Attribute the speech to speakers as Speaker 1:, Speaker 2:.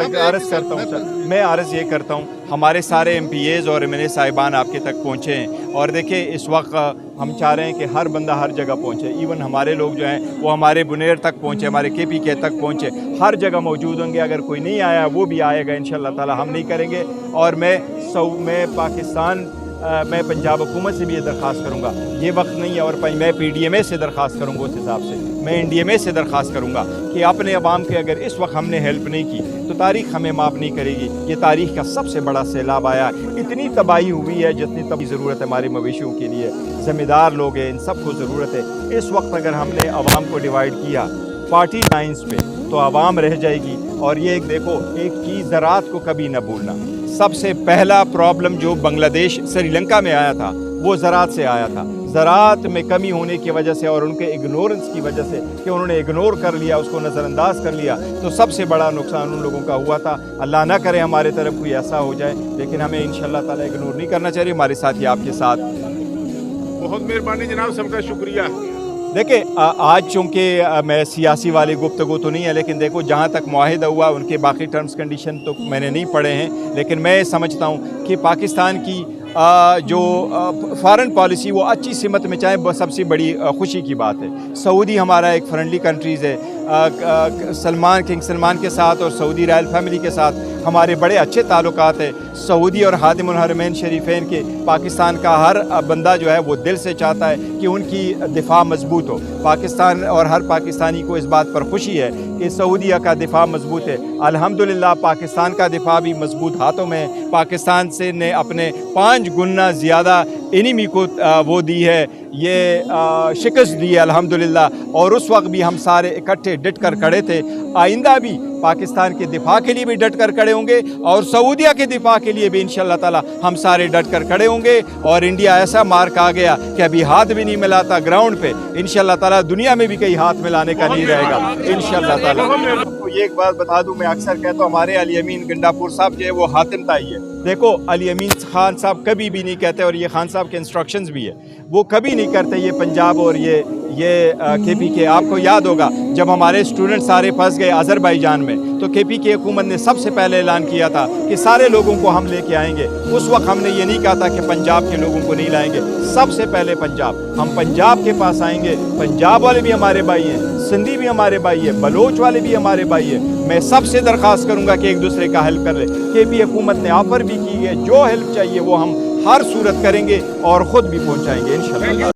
Speaker 1: عرض کرتا ہوں سر، میں عرض یہ کرتا ہوں ہمارے سارے MPAs اور MLA صاحبان آپ کے تک پہنچے ہیں، اور دیکھیں اس وقت ہم چاہ رہے ہیں کہ ہر بندہ ہر جگہ پہنچے، ایون ہمارے لوگ جو ہیں وہ ہمارے بنیر تک پہنچے، ہمارے KPK تک پہنچے، ہر جگہ موجود ہوں گے۔ اگر کوئی نہیں آیا وہ بھی آئے گا انشاءاللہ تعالی، ہم نہیں کریں گے۔ اور میں پاکستان میں پنجاب حکومت سے بھی یہ درخواست کروں گا، یہ وقت نہیں ہے، اور میں PDMA سے درخواست کروں گا، اس حساب سے میں NDMA سے درخواست کروں گا کہ اپنے عوام کے اگر اس وقت ہم نے ہیلپ نہیں کی تو تاریخ ہمیں معاف نہیں کرے گی۔ یہ تاریخ کا سب سے بڑا سیلاب آیا ہے، اتنی تباہی ہوئی ہے جتنی تباہی ضرورت ہے ہمارے مویشیوں کے لیے، ذمہ دار لوگ ہیں، ان سب کو ضرورت ہے۔ اس وقت اگر ہم نے عوام کو ڈیوائیڈ کیا پارٹی لائنز پہ تو عوام رہ جائے گی۔ اور یہ دیکھو ایک چیز زراعت کو کبھی نہ بھولنا، سب سے پہلا پرابلم جو بنگلہ دیش سری لنکا میں آیا تھا وہ زراعت سے آیا تھا۔ زراعت میں کمی ہونے کی وجہ سے اور ان کے اگنورنس کی وجہ سے کہ انہوں نے اگنور کر لیا، اس کو نظر انداز کر لیا، تو سب سے بڑا نقصان ان لوگوں کا ہوا تھا۔ اللہ نہ کرے ہمارے طرف کوئی ایسا ہو جائے، لیکن ہمیں انشاءاللہ تعالی اگنور نہیں کرنا چاہیے۔ ہمارے ساتھی آپ کے ساتھ
Speaker 2: بہت مہربانی جناب، سب کا شکریہ۔
Speaker 1: دیکھیں آج چونکہ میں سیاسی والی گفتگو تو نہیں ہے، لیکن دیکھو جہاں تک معاہدہ ہوا ان کے باقی ٹرمز کنڈیشن تو میں نے نہیں پڑھے ہیں، لیکن میں سمجھتا ہوں کہ پاکستان کی جو فارن پالیسی وہ اچھی سمت میں چاہے، سب سے بڑی خوشی کی بات ہے۔ سعودی ہمارا ایک فرینڈلی کنٹریز ہے، کنگ سلمان کے ساتھ اور سعودی رائل فیملی کے ساتھ ہمارے بڑے اچھے تعلقات ہیں۔ سعودی اور خادم الحرمین شریفین کے پاکستان کا ہر بندہ جو ہے وہ دل سے چاہتا ہے کہ ان کی دفاع مضبوط ہو۔ پاکستان اور ہر پاکستانی کو اس بات پر خوشی ہے کہ سعودیہ کا دفاع مضبوط ہے۔ الحمدللہ پاکستان کا دفاع بھی مضبوط ہاتھوں میں ہے۔ پاکستان سے نے اپنے 5 گنا زیادہ انیمی کو وہ دی ہے، یہ شکست دی ہے الحمدللہ، اور اس وقت بھی ہم سارے اکٹھے ڈٹ کر کھڑے تھے۔ آئندہ بھی پاکستان کے دفاع کے لیے بھی ڈٹ کر کھڑے ہوں گے، اور سعودیہ کے دفاع کے لیے بھی انشاءاللہ تعالی ہم سارے ڈٹ کر کھڑے ہوں گے۔ اور انڈیا ایسا مار کھا گیا کہ ابھی ہاتھ بھی نہیں ملاتا گراؤنڈ پہ، انشاءاللہ تعالی دنیا میں بھی کہیں ہاتھ ملانے کا نہیں رہے گا انشاءاللہ تعالی۔ یہ ایک بات بتا دوں، میں اکثر کہتا ہوں ہمارے علی امین گنڈاپور صاحب جو ہے وہ حاتم تائی ہے۔ دیکھو علی امین خان صاحب کبھی بھی نہیں کہتے، اور یہ خان صاحب کے انسٹرکشنز بھی ہے، وہ کبھی نہیں کرتے یہ پنجاب اور یہ KPK۔ آپ کو یاد ہوگا جب ہمارے اسٹوڈنٹ سارے پھنس گئے آذربائیجان میں تو KPK حکومت نے سب سے پہلے اعلان کیا تھا کہ سارے لوگوں کو ہم لے کے آئیں گے۔ اس وقت ہم نے یہ نہیں کہا تھا کہ پنجاب کے لوگوں کو نہیں لائیں گے، سب سے پہلے پنجاب، ہم پنجاب کے پاس آئیں گے۔ پنجاب والے بھی ہمارے بھائی ہیں، سندھی بھی ہمارے بھائی ہیں، بلوچ والے بھی ہمارے بھائی ہیں۔ میں سب سے درخواست کروں گا کہ ایک دوسرے کا ہیلپ کر لیں۔ KP حکومت نے آفر بھی کی ہے، جو ہیلپ چاہیے وہ ہم ہر صورت کریں گے اور خود بھی پہنچائیں گے انشاءاللہ۔